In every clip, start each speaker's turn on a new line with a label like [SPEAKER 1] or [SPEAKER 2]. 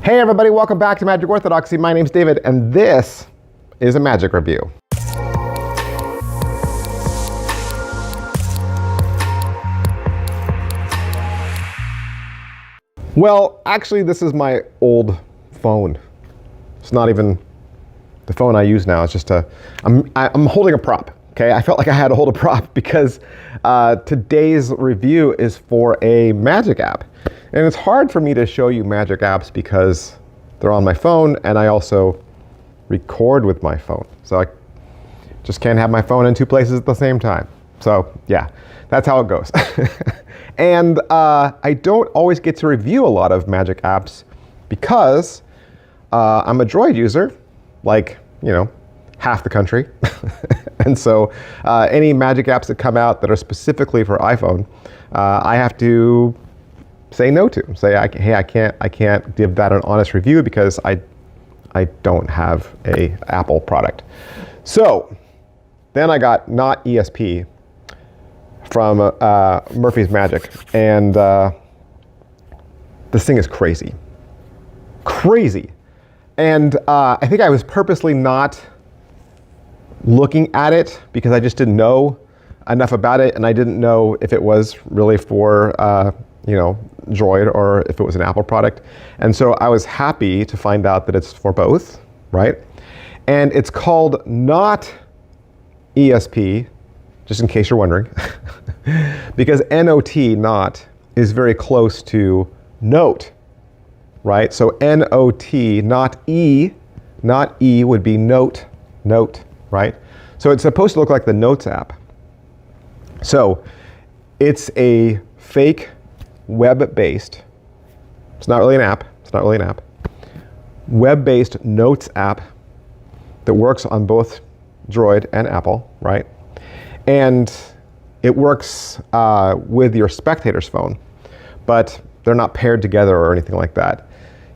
[SPEAKER 1] Hey everybody, welcome back to Magic Orthodoxy. My name's David, and this is a magic review. Well, actually, this is my old phone. It's not even the phone I use now. It's just I'm holding a prop. Okay, I felt like I had to hold a prop because today's review is for a magic app. And it's hard for me to show you magic apps because they're on my phone, and I also record with my phone. So I just can't have my phone in two places at the same time. So yeah, that's how it goes. And I don't always get to review a lot of magic apps because I'm a Droid user, like, you know, half the country. And so any magic apps that come out that are specifically for iPhone, I have to say no to. Say, hey, I can't give that an honest review because I don't have a Apple product. So then I got NOT.ESP from Murphy's Magic, and this thing is crazy. Crazy. And I think I was purposely not looking at it because I just didn't know enough about it, and I didn't know if it was really for you know, Droid or if it was an Apple product. And so I was happy to find out that it's for both, right? And it's called NOT.ESP, just in case you're wondering, because N-O-T, not, is very close to note, right? So N-O-T, not E would be note, right? So it's supposed to look like the Notes app. So it's a fake web-based, it's not really an app, web-based notes app that works on both Droid and Apple, right? And it works with your spectator's phone, but they're not paired together or anything like that.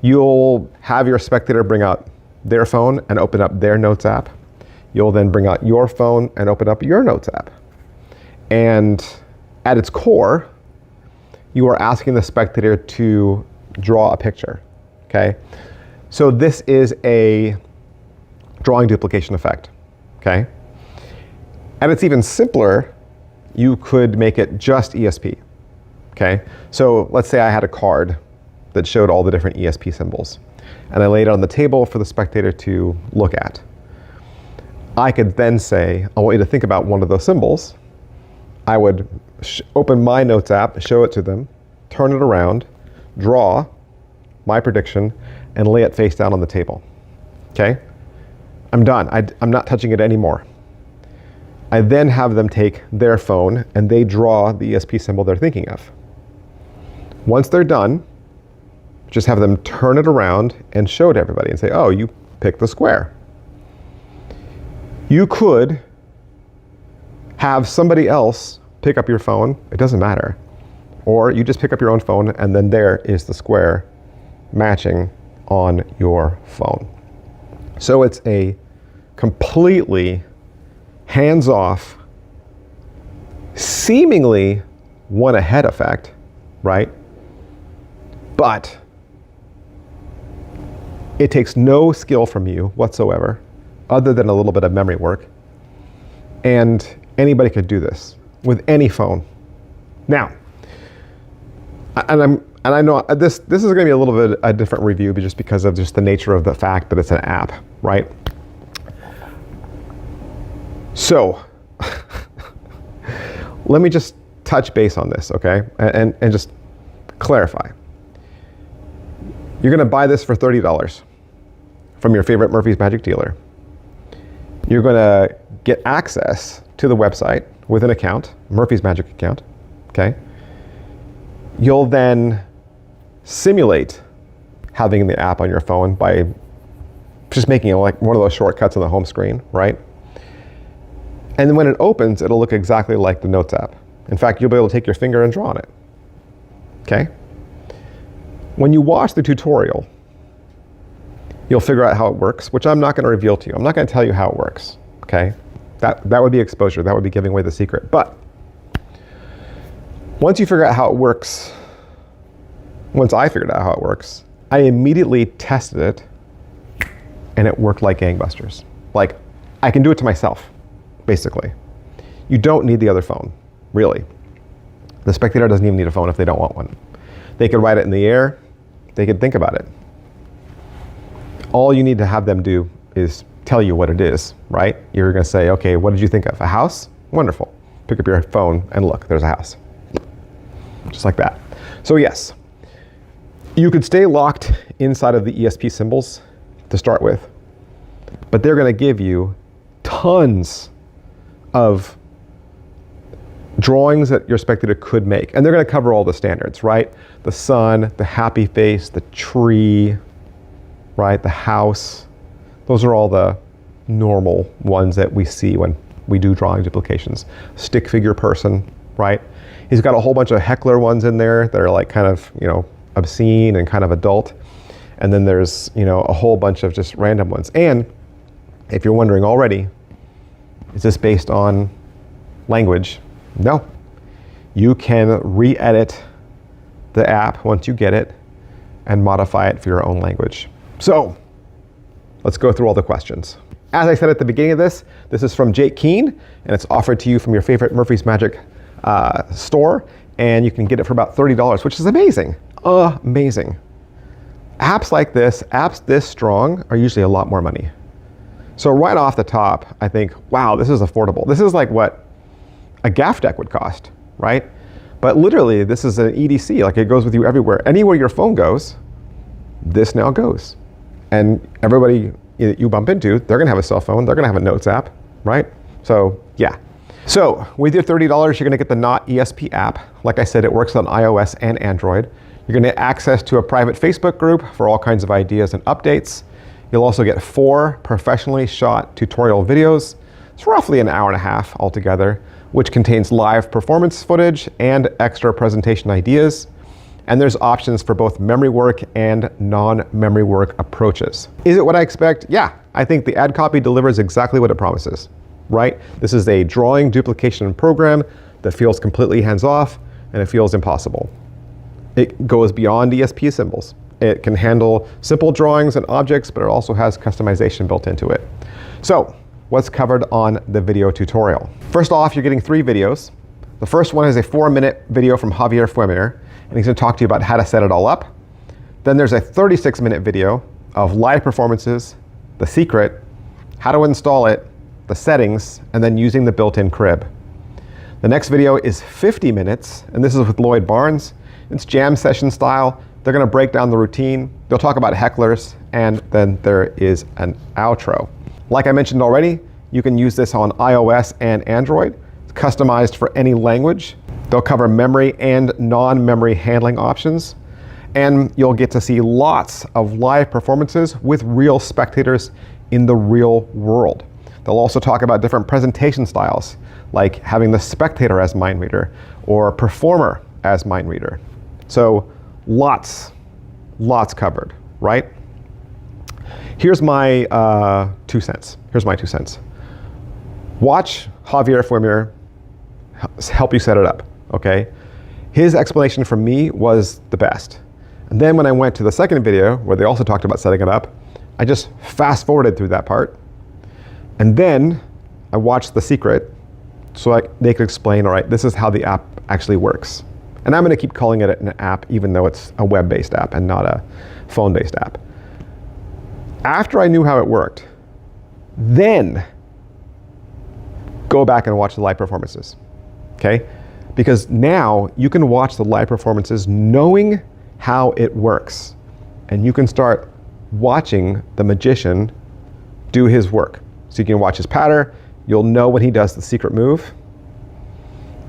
[SPEAKER 1] You'll have your spectator bring out their phone and open up their notes app. You'll then bring out your phone and open up your notes app. And at its core, you are asking the spectator to draw a picture, okay? So this is a drawing duplication effect, okay? And it's even simpler. You could make it just ESP, okay? So let's say I had a card that showed all the different ESP symbols, and I laid it on the table for the spectator to look at. I could then say, I want you to think about one of those symbols. I would open my notes app, show it to them, turn it around, draw my prediction, and lay it face down on the table. Okay? I'm done. I'm not touching it anymore. I then have them take their phone and they draw the ESP symbol they're thinking of. Once they're done, just have them turn it around and show it to everybody and say, oh, you picked the square. You could have somebody else pick up your phone, it doesn't matter. Or you just pick up your own phone and then there is the square matching on your phone. So it's a completely hands-off, seemingly one-ahead effect, right? But it takes no skill from you whatsoever, other than a little bit of memory work. And anybody could do this with any phone. Now, and I know this is going to be a little bit a different review just because of just the nature of the fact that it's an app, right? So let me just touch base on this, okay? And just clarify. You're going to buy this for $30 from your favorite Murphy's Magic dealer. You're going to get access to the website with an account, Murphy's Magic account, okay? You'll then simulate having the app on your phone by just making it like one of those shortcuts on the home screen, right? And then when it opens, it'll look exactly like the Notes app. In fact, you'll be able to take your finger and draw on it, okay? When you watch the tutorial, you'll figure out how it works, which I'm not going to reveal to you. I'm not going to tell you how it works, okay? That would be exposure. That would be giving away the secret. But once you figure out how it works, once I figured out how it works, I immediately tested it and it worked like gangbusters. Like, I can do it to myself, basically. You don't need the other phone, really. The spectator doesn't even need a phone if they don't want one. They could write it in the air, they could think about it. All you need to have them do is tell you what it is, right? You're gonna say, okay, what did you think of? A house? Wonderful. Pick up your phone and look, there's a house. Just like that. So yes, you could stay locked inside of the ESP symbols to start with, but they're gonna give you tons of drawings that your spectator could make. And they're gonna cover all the standards, right? The sun, the happy face, the tree, right? The house. Those are all the normal ones that we see when we do drawing duplications. Stick figure person, right? He's got a whole bunch of heckler ones in there that are like kind of, you know, obscene and kind of adult. And then there's, you know, a whole bunch of just random ones. And if you're wondering already, is this based on language? No. You can re-edit the app once you get it and modify it for your own language. So let's go through all the questions. As I said at the beginning of this is from Jake Keane, and it's offered to you from your favorite Murphy's Magic store, and you can get it for about $30, which is amazing. Amazing. Apps like this, apps this strong, are usually a lot more money. So right off the top, I think, wow, this is affordable. This is like what a gaff deck would cost, right? But literally, this is an EDC, like it goes with you everywhere. Anywhere your phone goes, this now goes. And everybody you bump into, they're gonna have a cell phone, they're gonna have a notes app, right? So yeah. So with your $30, you're gonna get the NOT.ESP app. Like I said, it works on iOS and Android. You're gonna get access to a private Facebook group for all kinds of ideas and updates. You'll also get 4 professionally shot tutorial videos. It's roughly an hour and a half altogether, which contains live performance footage and extra presentation ideas. And there's options for both memory work and non-memory work approaches. Is it what I expect? Yeah, I think the ad copy delivers exactly what it promises, right? This is a drawing duplication program that feels completely hands-off and it feels impossible. It goes beyond ESP symbols. It can handle simple drawings and objects, but it also has customization built into it. So what's covered on the video tutorial? First off, you're getting 3 videos. The first one is a 4-minute video from Javier Fuemier, and he's gonna talk to you about how to set it all up. Then there's a 36-minute video of live performances, the secret, how to install it, the settings, and then using the built-in crib. The next video is 50 minutes, and this is with Lloyd Barnes. It's jam session style. They're gonna break down the routine. They'll talk about hecklers, and then there is an outro. Like I mentioned already, you can use this on iOS and Android. It's customized for any language. They'll cover memory and non-memory handling options. And you'll get to see lots of live performances with real spectators in the real world. They'll also talk about different presentation styles, like having the spectator as mind reader or performer as mind reader. So lots covered, right? Here's my 2 cents. Here's my 2 cents. Watch Javier Fuemier help you set it up, okay? His explanation for me was the best. And then when I went to the second video, where they also talked about setting it up, I just fast forwarded through that part. And then I watched the secret so they could explain, all right, this is how the app actually works. And I'm gonna keep calling it an app even though it's a web-based app and not a phone-based app. After I knew how it worked, then go back and watch the live performances, okay? Because now you can watch the live performances knowing how it works. And you can start watching the magician do his work. So you can watch his pattern, you'll know when he does the secret move,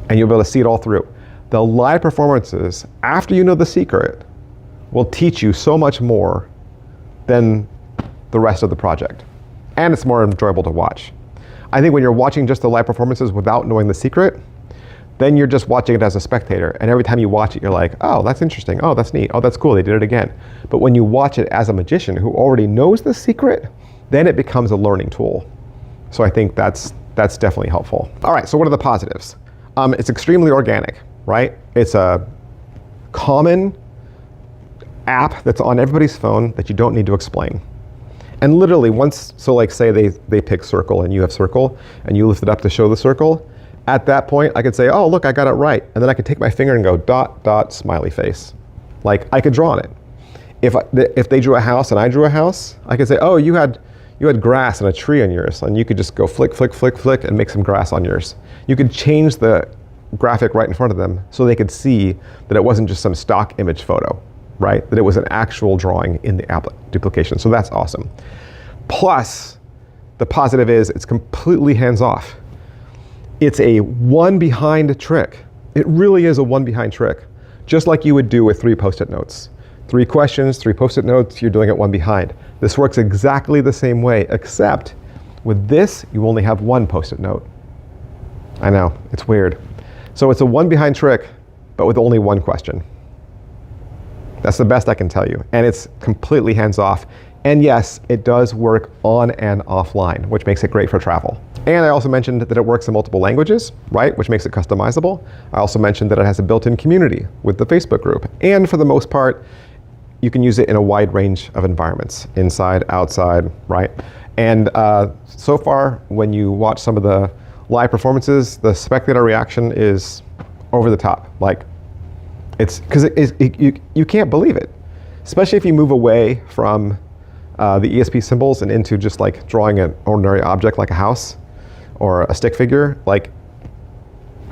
[SPEAKER 1] and you'll be able to see it all through. The live performances, after you know the secret, will teach you so much more than the rest of the project. And it's more enjoyable to watch. I think when you're watching just the live performances without knowing the secret, then you're just watching it as a spectator. And every time you watch it, you're like, oh, that's interesting. Oh, that's neat. Oh, that's cool. They did it again. But when you watch it as a magician who already knows the secret, then it becomes a learning tool. So I think that's definitely helpful. All right, so what are the positives? It's extremely organic, right? It's a common app that's on everybody's phone that you don't need to explain. And literally once, so like say they pick circle and you have circle and you lift it up to show the circle, at that point I could say, oh look, I got it right. And then I could take my finger and go dot, dot, smiley face. Like I could draw on it. If they drew a house and I drew a house, I could say, oh, you had grass and a tree on yours, and you could just go flick, flick, flick, flick and make some grass on yours. You could change the graphic right in front of them so they could see that it wasn't just some stock image photo, right? That it was an actual drawing in the app duplication. So that's awesome. Plus, the positive is it's completely hands-off. It's a one behind trick. It really is a one behind trick, just like you would do with 3 post-it notes. 3 questions, 3 post-it notes, you're doing it one behind. This works exactly the same way, except with this, you only have 1 post-it note. I know, it's weird. So it's a one behind trick, but with only 1 question. That's the best I can tell you. And it's completely hands-off. And yes, it does work on and offline, which makes it great for travel. And I also mentioned that it works in multiple languages, right? Which makes it customizable. I also mentioned that it has a built-in community with the Facebook group. And for the most part, you can use it in a wide range of environments, inside, outside, right? And so far, when you watch some of the live performances, the spectator reaction is over the top. Like, it's because you can't believe it, especially if you move away from the ESP symbols and into just like drawing an ordinary object like a house or a stick figure. Like,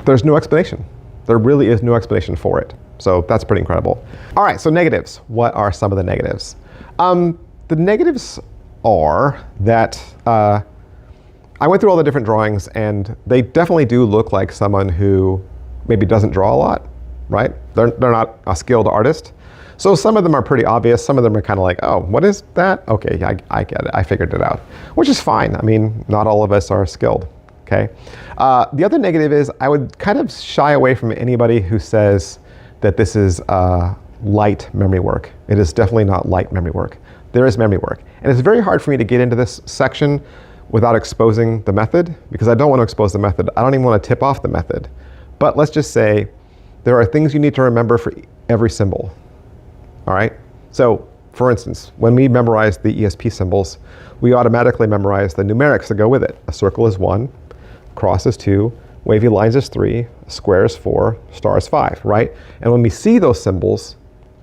[SPEAKER 1] there's no explanation. There really is no explanation for it. So that's pretty incredible. All right, so negatives. What are some of the negatives? The negatives are that I went through all the different drawings, and they definitely do look like someone who maybe doesn't draw a lot, right? They're not a skilled artist. So some of them are pretty obvious. Some of them are kind of like, oh, what is that? Okay, I get it. I figured it out, which is fine. I mean, not all of us are skilled, okay? The other negative is I would kind of shy away from anybody who says that this is light memory work. It is definitely not light memory work. There is memory work. And it's very hard for me to get into this section without exposing the method, because I don't want to expose the method. I don't even want to tip off the method. But let's just say there are things you need to remember for every symbol. All right? So for instance, when we memorize the ESP symbols, we automatically memorize the numerics that go with it. A circle is 1, cross is 2, wavy lines is 3, square is 4, star is 5, right? And when we see those symbols,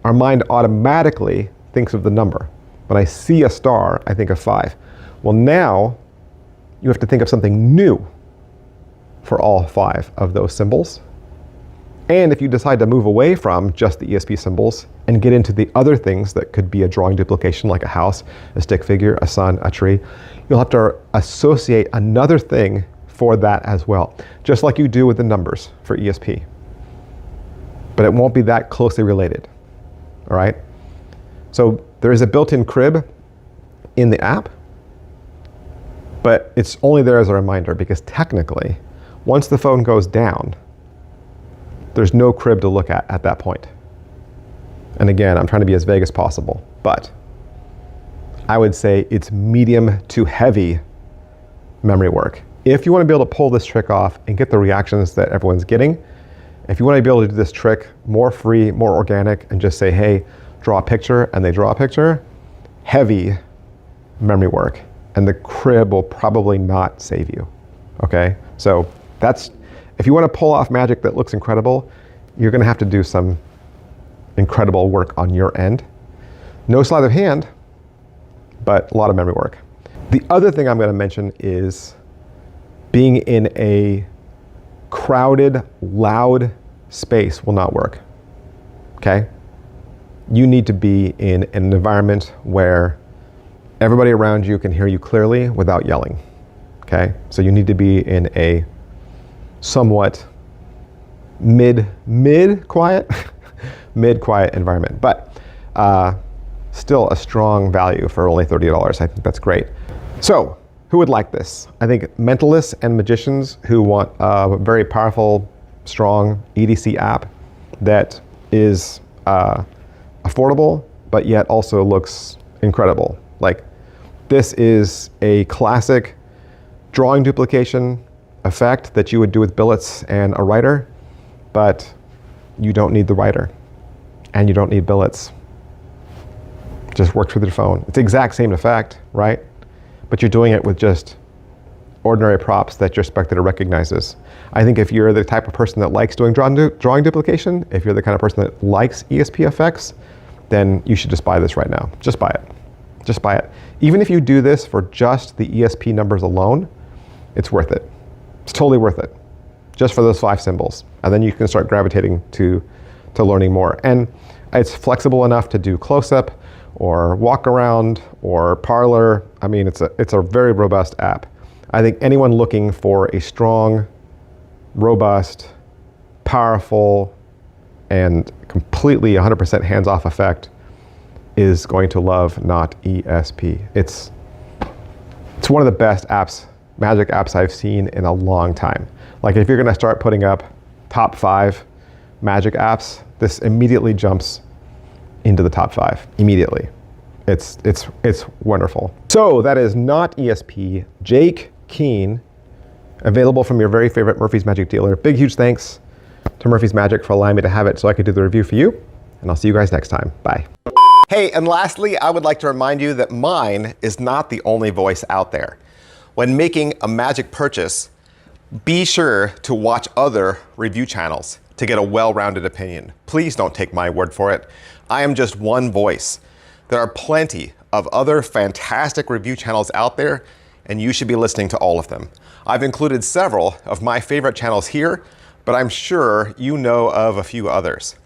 [SPEAKER 1] our mind automatically thinks of the number. When I see a star, I think of 5. Well, now you have to think of something new for all 5 of those symbols. And if you decide to move away from just the ESP symbols and get into the other things that could be a drawing duplication, like a house, a stick figure, a sun, a tree, you'll have to associate another thing for that as well, just like you do with the numbers for ESP. But it won't be that closely related, all right? So there is a built-in crib in the app, but it's only there as a reminder, because technically, once the phone goes down, there's no crib to look at that point. And again, I'm trying to be as vague as possible, but I would say it's medium to heavy memory work. If you want to be able to pull this trick off and get the reactions that everyone's getting, if you want to be able to do this trick more free, more organic, and just say, hey, draw a picture, and they draw a picture, heavy memory work. And the crib will probably not save you, okay? So that's, if you want to pull off magic that looks incredible, you're going to have to do some incredible work on your end. No sleight of hand, but a lot of memory work. The other thing I'm going to mention is being in a crowded, loud space will not work, okay? You need to be in an environment where everybody around you can hear you clearly without yelling, okay? So you need to be in a somewhat mid-quiet environment, but still a strong value for only $30. I think that's great. So who would like this? I think mentalists and magicians who want a very powerful, strong EDC app that is affordable, but yet also looks incredible. Like, this is a classic drawing duplication effect that you would do with billets and a writer, but you don't need the writer and you don't need billets. Just works with your phone. It's the exact same effect, right? But you're doing it with just ordinary props that your spectator recognizes. I think if you're the type of person that likes doing drawing duplication, if you're the kind of person that likes ESP effects, then you should just buy this right now. Just buy it. Just buy it. Even if you do this for just the ESP numbers alone, it's worth it. It's totally worth it. Just for those 5 symbols. And then you can start gravitating to learning more. And it's flexible enough to do close-up or walk around or parlor. I mean, it's a very robust app. I think anyone looking for a strong, robust, powerful, and completely 100% hands-off effect is going to love NOT.ESP. It's one of the best apps, magic apps I've seen in a long time. Like if you're gonna start putting up top 5 magic apps, this immediately jumps into the top 5, immediately. It's wonderful. So that is NOT.ESP, Jake Keane, available from your very favorite Murphy's Magic dealer. Big, huge thanks to Murphy's Magic for allowing me to have it so I could do the review for you. And I'll see you guys next time. Bye. Hey, and lastly, I would like to remind you that mine is not the only voice out there. When making a magic purchase, be sure to watch other review channels to get a well-rounded opinion. Please don't take my word for it. I am just one voice. There are plenty of other fantastic review channels out there, and you should be listening to all of them. I've included several of my favorite channels here, but I'm sure you know of a few others.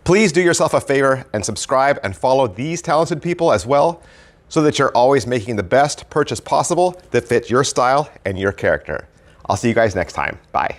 [SPEAKER 1] Please do yourself a favor and subscribe and follow these talented people as well, so that you're always making the best purchase possible that fits your style and your character. I'll see you guys next time. Bye.